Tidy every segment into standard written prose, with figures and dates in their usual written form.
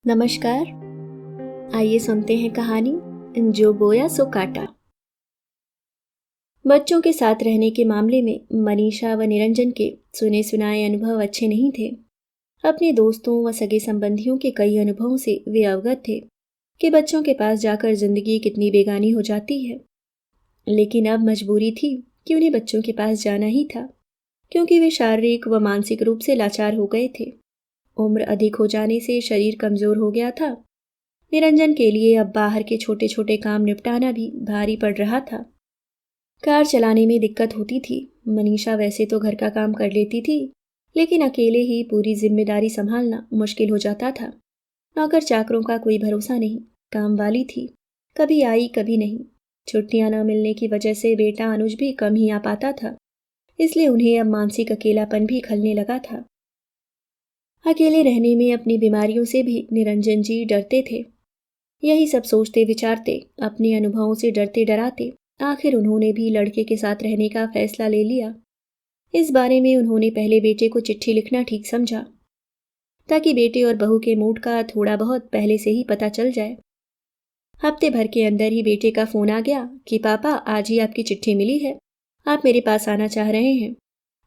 नमस्कार। आइए सुनते हैं कहानी जो बोया सो काटा। बच्चों के साथ रहने के मामले में मनीषा व निरंजन के सुने सुनाए अनुभव अच्छे नहीं थे। अपने दोस्तों व सगे संबंधियों के कई अनुभवों से वे अवगत थे कि बच्चों के पास जाकर जिंदगी कितनी बेगानी हो जाती है। लेकिन अब मजबूरी थी कि उन्हें बच्चों के पास जाना ही था, क्योंकि वे शारीरिक व मानसिक रूप से लाचार हो गए थे। उम्र अधिक हो जाने से शरीर कमजोर हो गया था। निरंजन के लिए अब बाहर के छोटे छोटे काम निपटाना भी भारी पड़ रहा था। कार चलाने में दिक्कत होती थी। मनीषा वैसे तो घर का काम कर लेती थी, लेकिन अकेले ही पूरी जिम्मेदारी संभालना मुश्किल हो जाता था। नौकर चाकरों का कोई भरोसा नहीं। काम वाली थी, कभी आई कभी नहीं। छुट्टियां न मिलने की वजह से बेटा अनुज भी कम ही आ पाता था, इसलिए उन्हें अब मानसिक अकेलापन भी खलने लगा था। अकेले रहने में अपनी बीमारियों से भी निरंजन जी डरते थे। यही सब सोचते विचारते, अपने अनुभवों से डरते डराते आखिर उन्होंने भी लड़के के साथ रहने का फैसला ले लिया। इस बारे में उन्होंने पहले बेटे को चिट्ठी लिखना ठीक समझा, ताकि बेटे और बहू के मूड का थोड़ा बहुत पहले से ही पता चल जाए। हफ्ते भर के अंदर ही बेटे का फोन आ गया कि पापा आज ही आपकी चिट्ठी मिली है, आप मेरे पास आना चाह रहे हैं।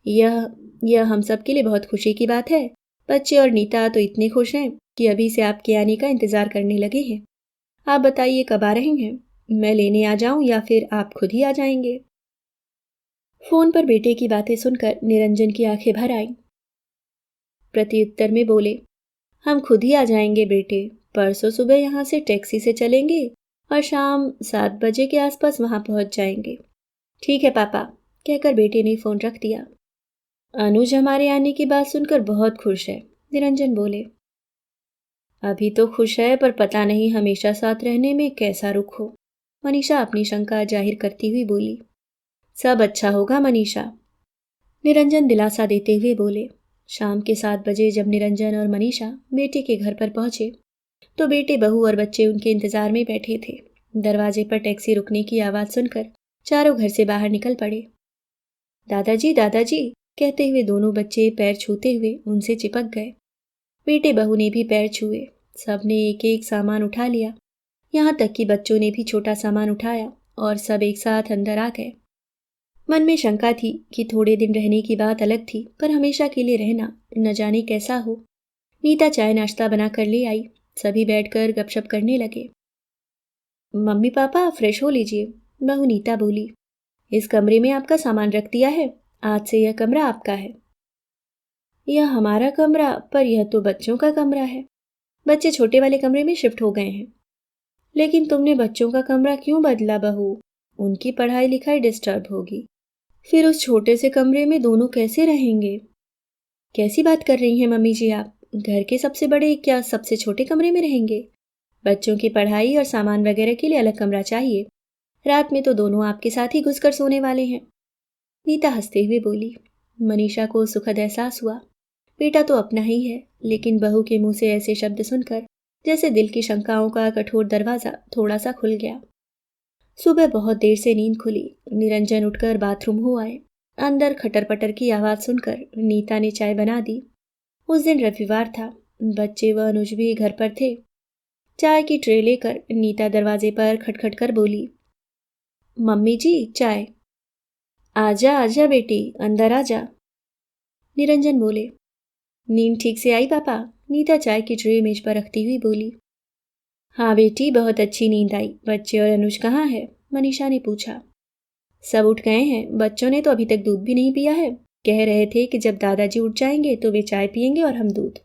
यह यह हम सब के लिए बहुत खुशी की बात है। बच्चे और नीता तो इतने खुश हैं कि अभी से आपके आने का इंतजार करने लगे हैं। आप बताइए कब आ रहे हैं? मैं लेने आ जाऊं या फिर आप खुद ही आ जाएंगे? फोन पर बेटे की बातें सुनकर निरंजन की आंखें भर आईं। प्रत्युत्तर में बोले, हम खुद ही आ जाएंगे बेटे। परसों सुबह यहाँ से टैक्सी से चलेंगे और शाम 7 बजे के आसपास वहां पहुंच जाएंगे। ठीक है पापा, कहकर बेटे ने फोन रख दिया। अनुज हमारे आने की बात सुनकर बहुत खुश है, निरंजन बोले। अभी तो खुश है, पर पता नहीं हमेशा साथ रहने में कैसा रुख हो, मनीषा अपनी शंका जाहिर करती हुई बोली। सब अच्छा होगा मनीषा, निरंजन दिलासा देते हुए बोले। शाम के 7 बजे जब निरंजन और मनीषा बेटे के घर पर पहुंचे, तो बेटे बहू और बच्चे उनके इंतजार में बैठे थे। दरवाजे पर टैक्सी रुकने की आवाज सुनकर चारों घर से बाहर निकल पड़े। दादाजी दादाजी, कहते हुए दोनों बच्चे पैर छूते हुए उनसे चिपक गए। बेटे बहू ने भी पैर छुए। सबने एक एक सामान उठा लिया, यहाँ तक कि बच्चों ने भी छोटा सामान उठाया और सब एक साथ अंदर आ गए। मन में शंका थी कि थोड़े दिन रहने की बात अलग थी, पर हमेशा के लिए रहना न जाने कैसा हो। नीता चाय नाश्ता बना कर ले आई। सभी बैठकर गपशप करने लगे। मम्मी पापा फ्रेश हो लीजिए, बहू नीता बोली। इस कमरे में आपका सामान रख दिया है, आज से यह कमरा आपका है। यह हमारा कमरा, पर यह तो बच्चों का कमरा है। बच्चे छोटे वाले कमरे में शिफ्ट हो गए हैं। लेकिन तुमने बच्चों का कमरा क्यों बदला बहू? उनकी पढ़ाई लिखाई डिस्टर्ब होगी। फिर उस छोटे से कमरे में दोनों कैसे रहेंगे? कैसी बात कर रही हैं मम्मी जी आप? घर के सबसे बड़े क्या सबसे छोटे कमरे में रहेंगे? बच्चों की पढ़ाई और सामान वगैरह के लिए अलग कमरा चाहिए। रात में तो दोनों आपके साथ ही घुसकर सोने वाले हैं। नीता हंसते हुए बोली। मनीषा को सुखद एहसास हुआ। बेटा तो अपना ही है, लेकिन बहू के मुंह से ऐसे शब्द सुनकर जैसे दिल की शंकाओं का कठोर दरवाजा थोड़ा सा खुल गया। सुबह बहुत देर से नींद खुली। निरंजन उठकर बाथरूम हो आए। अंदर खटर पटर की आवाज सुनकर नीता ने चाय बना दी। उस दिन रविवार था। बच्चे व अनुज भी घर पर थे। चाय की ट्रे लेकर नीता दरवाजे पर खटखट कर बोली, मम्मी जी चाय। आजा आजा बेटी, अंदर आजा, निरंजन बोले। नींद ठीक से आई पापा? नीता चाय की ट्रे मेज पर रखती हुई बोली। हाँ बेटी, बहुत अच्छी नींद आई। बच्चे और अनुज कहाँ है? मनीषा ने पूछा। सब उठ गए हैं। बच्चों ने तो अभी तक दूध भी नहीं पिया है। कह रहे थे कि जब दादाजी उठ जाएंगे तो वे चाय पियेंगे और हम दूध।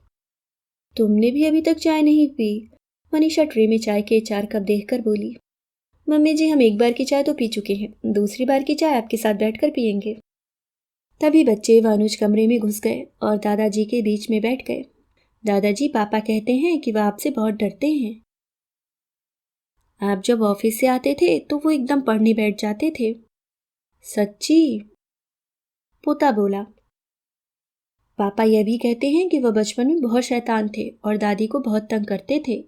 तुमने भी अभी तक चाय नहीं पी? मनीषा ट्रे में चाय के 4 कप देखकर बोली। मम्मी जी, हम एक बार की चाय तो पी चुके हैं, दूसरी बार की चाय आपके साथ बैठकर पियेंगे। तभी बच्चे व अनुज कमरे में घुस गए और दादाजी के बीच में बैठ गए। दादाजी, पापा कहते हैं कि वह आपसे बहुत डरते हैं। आप जब ऑफिस से आते थे तो वो एकदम पढ़ने बैठ जाते थे। सच्ची? पोता बोला। पापा यह भी कहते हैं कि वह बचपन में बहुत शैतान थे और दादी को बहुत तंग करते थे,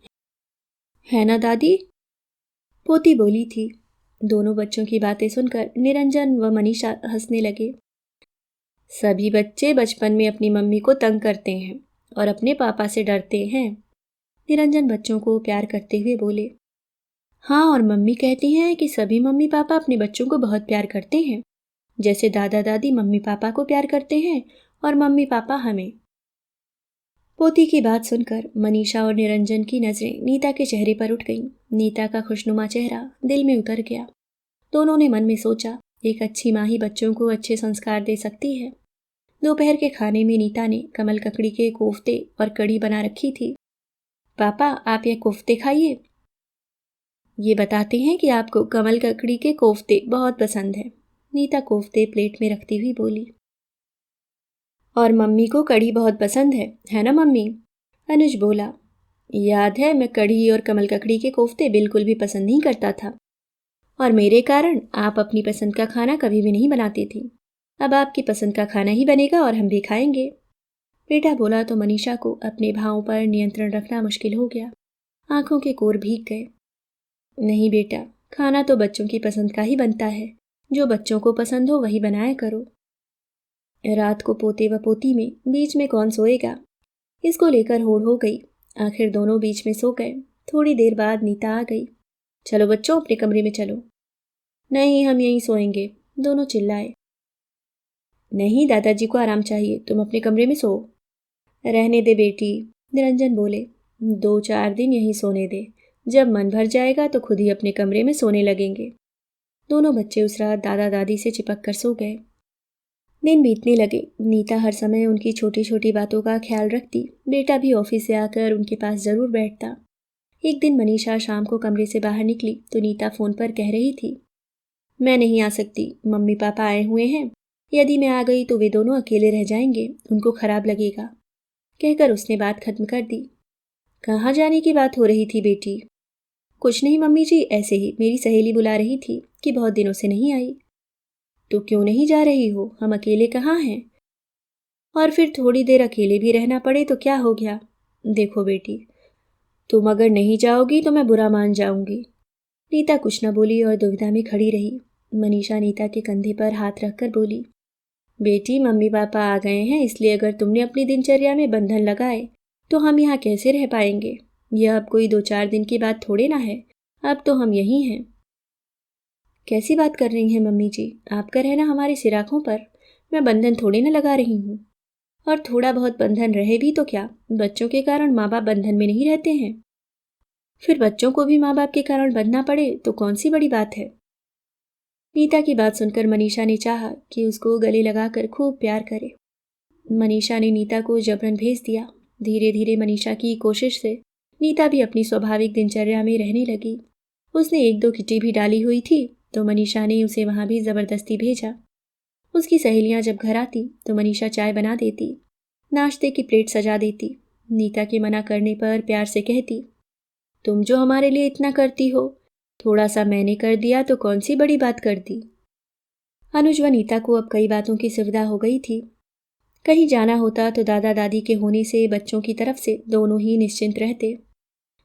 है ना दादी? पोती बोली थी। दोनों बच्चों की बातें सुनकर निरंजन व मनीषा हंसने लगे। सभी बच्चे बचपन में अपनी मम्मी को तंग करते हैं और अपने पापा से डरते हैं। निरंजन बच्चों को प्यार करते हुए बोले। हाँ, और मम्मी कहती हैं कि सभी मम्मी पापा अपने बच्चों को बहुत प्यार करते हैं, जैसे दादा दादी मम्मी पापा को प्यार करते हैं और मम्मी पापा हमें। पोती की बात सुनकर मनीषा और निरंजन की नजरें नीता के चेहरे पर उठ गईं। नीता का खुशनुमा चेहरा दिल में उतर गया। दोनों ने मन में सोचा, एक अच्छी माँ ही बच्चों को अच्छे संस्कार दे सकती है। दोपहर के खाने में नीता ने कमल ककड़ी के कोफ्ते और कड़ी बना रखी थी। पापा, आप ये कोफ्ते खाइए। ये बताते हैं कि आपको कमल ककड़ी के कोफ्ते बहुत पसंद है। नीता कोफ्ते प्लेट में रखती हुई बोली। और मम्मी को कढ़ी बहुत पसंद है ना मम्मी? अनुज बोला। याद है, मैं कढ़ी और कमल ककड़ी के कोफ्ते बिल्कुल भी पसंद नहीं करता था, और मेरे कारण आप अपनी पसंद का खाना कभी भी नहीं बनाती थी। अब आपकी पसंद का खाना ही बनेगा और हम भी खाएंगे। बेटा बोला तो मनीषा को अपने भावों पर नियंत्रण रखना मुश्किल हो गया। आंखों के कोर भीग गए। नहीं बेटा, खाना तो बच्चों की पसंद का ही बनता है। जो बच्चों को पसंद हो वही बनाया करो। रात को पोते व पोती में बीच में कौन सोएगा, इसको लेकर होड़ हो गई। आखिर दोनों बीच में सो गए। थोड़ी देर बाद नीता आ गई। चलो बच्चों, अपने कमरे में चलो। नहीं, हम यहीं सोएंगे, दोनों चिल्लाए। नहीं, दादाजी को आराम चाहिए, तुम अपने कमरे में सो। रहने दे बेटी, निरंजन बोले। 2-4 दिन यहीं सोने दे, जब मन भर जाएगा तो खुद ही अपने कमरे में सोने लगेंगे। दोनों बच्चे उस रात दादा दादी से चिपक कर सो गए। दिन बीतने लगे। नीता हर समय उनकी छोटी छोटी बातों का ख्याल रखती। बेटा भी ऑफिस से आकर उनके पास जरूर बैठता। एक दिन मनीषा शाम को कमरे से बाहर निकली तो नीता फोन पर कह रही थी, मैं नहीं आ सकती, मम्मी पापा आए हुए हैं। यदि मैं आ गई तो वे दोनों अकेले रह जाएंगे, उनको खराब लगेगा। कहकर उसने बात खत्म कर दी। कहाँ जाने की बात हो रही थी बेटी? कुछ नहीं मम्मी जी, ऐसे ही मेरी सहेली बुला रही थी कि बहुत दिनों से नहीं आई। तो क्यों नहीं जा रही हो? हम अकेले कहाँ हैं? और फिर थोड़ी देर अकेले भी रहना पड़े तो क्या हो गया? देखो बेटी, तुम अगर नहीं जाओगी तो मैं बुरा मान जाऊंगी। नीता कुछ न बोली और दुविधा में खड़ी रही। मनीषा नीता के कंधे पर हाथ रखकर बोली, बेटी, मम्मी पापा आ गए हैं, इसलिए अगर तुमने अपनी दिनचर्या में बंधन लगाए तो हम यहाँ कैसे रह पाएंगे? यह अब कोई 2-4 दिन की बात थोड़े ना है, अब तो हम यहीं हैं। कैसी बात कर रही हैं मम्मी जी? आपका रहना हमारे सिराखों पर। मैं बंधन थोड़े ना लगा रही हूँ। और थोड़ा बहुत बंधन रहे भी तो क्या, बच्चों के कारण माँ बाप बंधन में नहीं रहते हैं। फिर बच्चों को भी माँ बाप के कारण बंधना पड़े तो कौन सी बड़ी बात है? नीता की बात सुनकर मनीषा ने चाहा कि उसको गले लगाकर खूब प्यार करे। मनीषा ने नीता को जबरन भेज दिया। धीरे धीरे मनीषा की कोशिश से नीता भी अपनी स्वाभाविक दिनचर्या में रहने लगी। उसने 1-2 किटी भी डाली हुई थी तो मनीषा ने उसे वहां भी जबरदस्ती भेजा। उसकी सहेलियां जब घर आती तो मनीषा चाय बना देती, नाश्ते की प्लेट सजा देती। नीता के मना करने पर प्यार से कहती, तुम जो हमारे लिए इतना करती हो, थोड़ा सा मैंने कर दिया तो कौन सी बड़ी बात कर दी। अनुज व नीता को अब कई बातों की सुविधा हो गई थी। कहीं जाना होता तो दादा दादी के होने से बच्चों की तरफ से दोनों ही निश्चिंत रहते।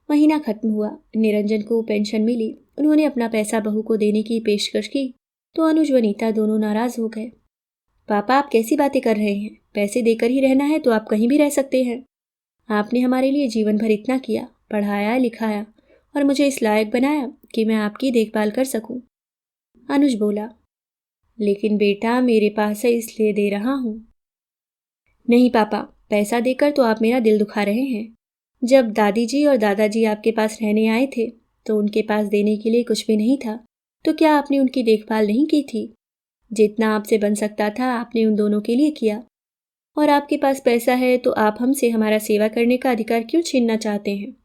महीना खत्म हुआ। निरंजन को पेंशन मिली। उन्होंने अपना पैसा बहू को देने की पेशकश की तो अनुज व नीता दोनों नाराज हो गए। पापा, आप कैसी बातें कर रहे हैं? पैसे देकर ही रहना है तो आप कहीं भी रह सकते हैं। आपने हमारे लिए जीवन भर इतना किया, पढ़ाया लिखाया और मुझे इस लायक बनाया कि मैं आपकी देखभाल कर सकूं। अनुज बोला, लेकिन बेटा, मेरे पास है इसलिए दे रहा हूं। नहीं पापा, पैसा देकर तो आप मेरा दिल दुखा रहे हैं। जब दादी जी और दादाजी आपके पास रहने आए थे तो उनके पास देने के लिए कुछ भी नहीं था, तो क्या आपने उनकी देखभाल नहीं की थी? जितना आपसे बन सकता था आपने उन दोनों के लिए किया। और आपके पास पैसा है तो आप हमसे हमारा सेवा करने का अधिकार क्यों छीनना चाहते हैं?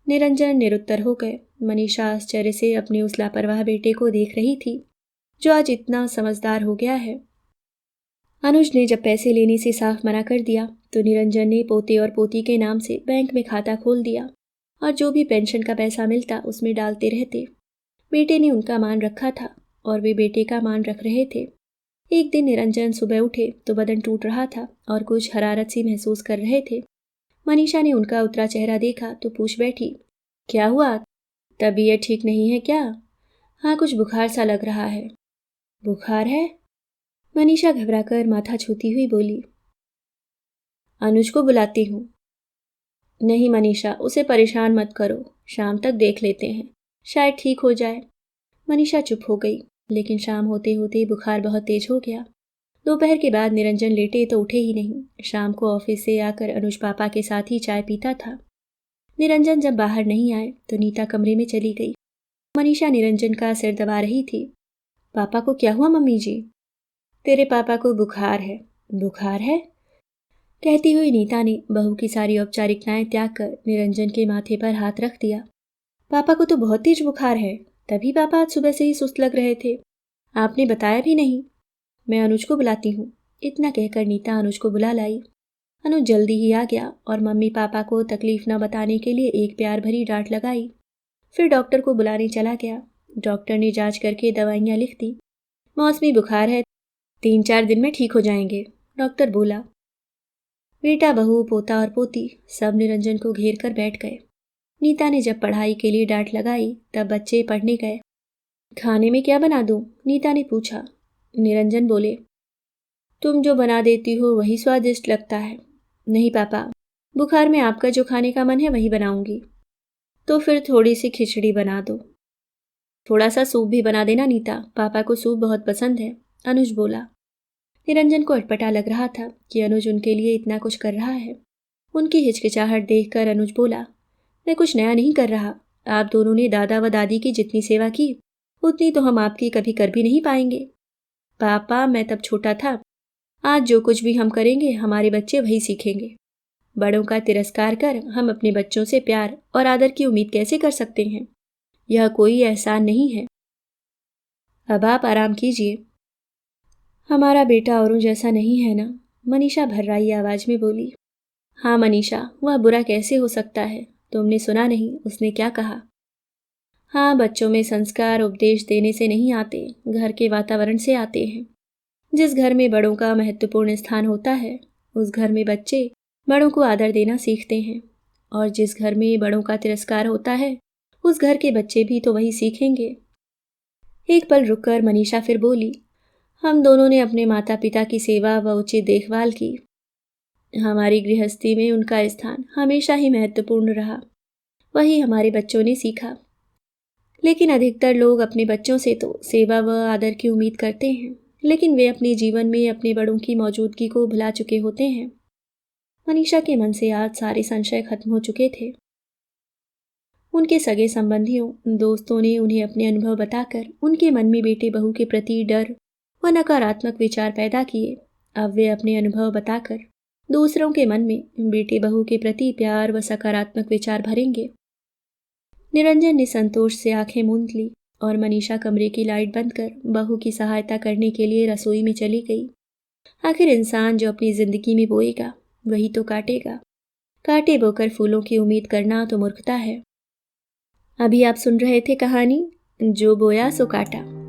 निरंजन निरुत्तर हो गए। मनीषा आश्चर्य से अपने उस लापरवाह बेटे को देख रही थी जो आज इतना समझदार हो गया है। अनुज ने जब पैसे लेने से साफ मना कर दिया तो निरंजन ने पोते और पोती के नाम से बैंक में खाता खोल दिया और जो भी पेंशन का पैसा मिलता उसमें डालते रहते। बेटे ने उनका मान रखा था और वे बेटे का मान रख रहे थे। एक दिन निरंजन सुबह उठे तो बदन टूट रहा था और कुछ हरारत सी महसूस कर रहे थे। मनीषा ने उनका उतरा चेहरा देखा तो पूछ बैठी, क्या हुआ? तबीयत ठीक नहीं है क्या? हाँ, कुछ बुखार सा लग रहा है। बुखार है? मनीषा घबराकर माथा छूती हुई बोली। अनुज को बुलाती हूँ। नहीं मनीषा, उसे परेशान मत करो, शाम तक देख लेते हैं, शायद ठीक हो जाए। मनीषा चुप हो गई, लेकिन शाम होते होते बुखार बहुत तेज हो गया। दोपहर के बाद निरंजन लेटे तो उठे ही नहीं। शाम को ऑफिस से आकर अनुज पापा के साथ ही चाय पीता था। निरंजन जब बाहर नहीं आए तो नीता कमरे में चली गई। मनीषा निरंजन का सिर दबा रही थी। पापा को क्या हुआ मम्मी जी? तेरे पापा को बुखार है। बुखार है? कहती हुई नीता ने बहू की सारी औपचारिकताएं त्याग कर निरंजन के माथे पर हाथ रख दिया। पापा को तो बहुत तेज बुखार है, तभी पापा आज सुबह से ही सुस्त लग रहे थे। आपने बताया भी नहीं। मैं अनुज को बुलाती हूँ। इतना कहकर नीता अनुज को बुला लाई। अनुज जल्दी ही आ गया और मम्मी पापा को तकलीफ न बताने के लिए एक प्यार भरी डांट लगाई। फिर डॉक्टर को बुलाने चला गया। डॉक्टर ने जांच करके दवाइयाँ लिख दी। मौसमी बुखार है, 3-4 दिन में ठीक हो जाएंगे, डॉक्टर बोला। बेटा बहू पोता और पोती सब निरंजन को घेर कर बैठ गए। नीता ने जब पढ़ाई के लिए डांट लगाई तब बच्चे पढ़ने गए। खाने में क्या बना दूं? नीता ने पूछा। निरंजन बोले, तुम जो बना देती हो वही स्वादिष्ट लगता है। नहीं पापा, बुखार में आपका जो खाने का मन है वही बनाऊंगी। तो फिर थोड़ी सी खिचड़ी बना दो। थोड़ा सा सूप भी बना देना नीता, पापा को सूप बहुत पसंद है, अनुज बोला। निरंजन को अटपटा लग रहा था कि अनुज उनके लिए इतना कुछ कर रहा है। उनकी हिचकिचाहट देखकर अनुज बोला, मैं कुछ नया नहीं कर रहा। आप दोनों ने दादा व दादी की जितनी सेवा की उतनी तो हम आपकी कभी कर भी नहीं पाएंगे। पापा, मैं तब छोटा था। आज जो कुछ भी हम करेंगे हमारे बच्चे वही सीखेंगे। बड़ों का तिरस्कार कर हम अपने बच्चों से प्यार और आदर की उम्मीद कैसे कर सकते हैं? यह कोई एहसान नहीं है। अब आप आराम कीजिए। हमारा बेटा औरों जैसा नहीं है ना? मनीषा भर्राई आवाज में बोली। हाँ मनीषा, वह बुरा कैसे हो सकता है? तुमने सुना नहीं उसने क्या कहा? हाँ, बच्चों में संस्कार उपदेश देने से नहीं आते, घर के वातावरण से आते हैं। जिस घर में बड़ों का महत्वपूर्ण स्थान होता है उस घर में बच्चे बड़ों को आदर देना सीखते हैं, और जिस घर में बड़ों का तिरस्कार होता है उस घर के बच्चे भी तो वही सीखेंगे। एक पल रुककर मनीषा फिर बोली, हम दोनों ने अपने माता पिता की सेवा व उचित देखभाल की। हमारी गृहस्थी में उनका स्थान हमेशा ही महत्वपूर्ण रहा, वही हमारे बच्चों ने सीखा। लेकिन अधिकतर लोग अपने बच्चों से तो सेवा व आदर की उम्मीद करते हैं, लेकिन वे अपने जीवन में अपने बड़ों की मौजूदगी को भुला चुके होते हैं। मनीषा के मन से आज सारे संशय खत्म हो चुके थे। उनके सगे संबंधियों दोस्तों ने उन्हें अपने अनुभव बताकर उनके मन में बेटे बहू के प्रति डर व नकारात्मक विचार पैदा किए। अब वे अपने अनुभव बताकर दूसरों के मन में बेटे बहू के प्रति प्यार व सकारात्मक विचार भरेंगे। निरंजन ने संतोष से आंखें मूंद ली और मनीषा कमरे की लाइट बंद कर बहू की सहायता करने के लिए रसोई में चली गई। आखिर इंसान जो अपनी जिंदगी में बोएगा वही तो काटेगा। कांटे बोकर फूलों की उम्मीद करना तो मूर्खता है। अभी आप सुन रहे थे कहानी जो बोया सो काटा।